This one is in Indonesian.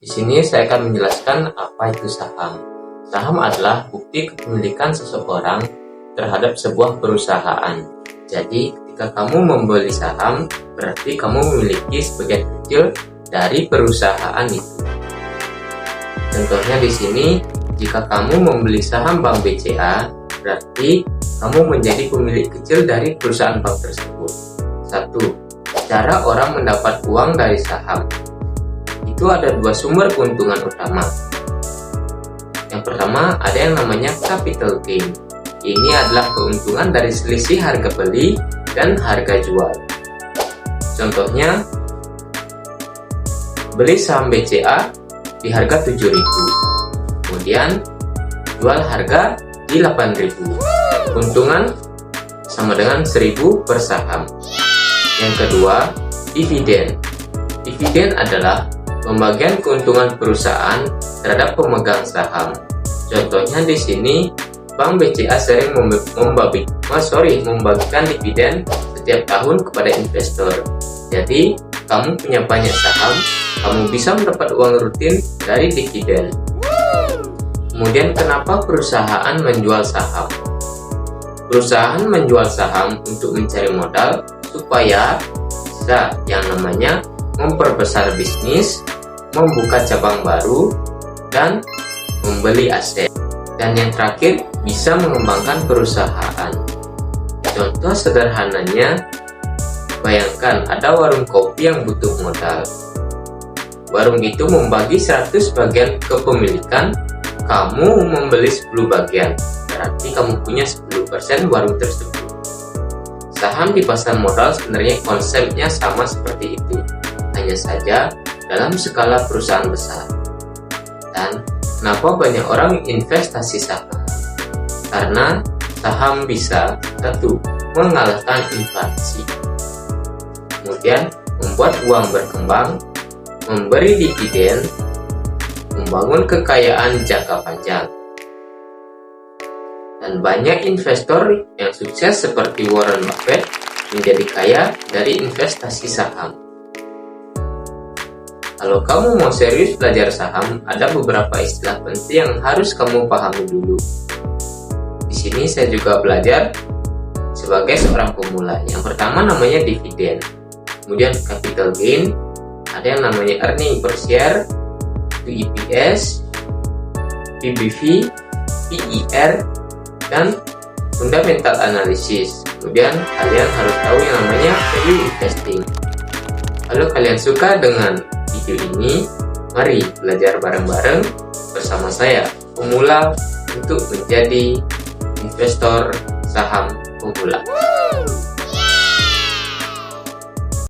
Di sini saya akan menjelaskan apa itu saham. Saham adalah bukti kepemilikan seseorang terhadap sebuah perusahaan. Jadi, ketika kamu membeli saham, berarti kamu memiliki sebagian kecil dari perusahaan itu. Contohnya di sini, jika kamu membeli saham Bank BCA, berarti kamu menjadi pemilik kecil dari perusahaan bank tersebut. 1. Cara orang mendapat uang dari saham. Itu ada dua sumber keuntungan utama. Yang pertama, ada yang namanya capital gain. Ini adalah keuntungan dari selisih harga beli dan harga jual. Contohnya, beli saham BCA di harga 7.000, kemudian jual harga di 8.000. Keuntungan sama dengan 1.000 per saham. Yang kedua, dividen. Dividen adalah pembagian keuntungan perusahaan terhadap pemegang saham. Contohnya di sini, Bank BCA sering membagikan dividen setiap tahun kepada investor. Jadi, kamu punya banyak saham, kamu bisa mendapat uang rutin dari dividen. Kemudian, kenapa perusahaan menjual saham? Perusahaan menjual saham untuk mencari modal supaya bisa yang namanya memperbesar bisnis, membuka cabang baru, dan membeli aset. Dan yang terakhir, bisa mengembangkan perusahaan. Contoh sederhananya, bayangkan ada warung kopi yang butuh modal. Warung itu membagi 100 bagian kepemilikan, kamu membeli 10 bagian, berarti kamu punya 10% warung tersebut. Saham di pasar modal sebenarnya konsepnya sama seperti itu, hanya saja dalam skala perusahaan besar. Dan kenapa banyak orang investasi saham? Karena saham bisa 1. Mengalahkan inflasi, kemudian membuat uang berkembang, memberi dividen, membangun kekayaan jangka panjang. Dan banyak investor yang sukses seperti Warren Buffett menjadi kaya dari investasi saham. Kalau kamu mau serius belajar saham, ada beberapa istilah penting yang harus kamu pahami dulu. Di sini saya juga belajar sebagai seorang pemula. Yang pertama namanya dividen, kemudian capital gain, ada yang namanya earning per share, itu EPS, PBV, PER, dan fundamental analysis. Kemudian kalian harus tahu yang namanya value investing. Kalau kalian suka dengan video ini, mari belajar bareng-bareng bersama saya, pemula, untuk menjadi investor saham pemula.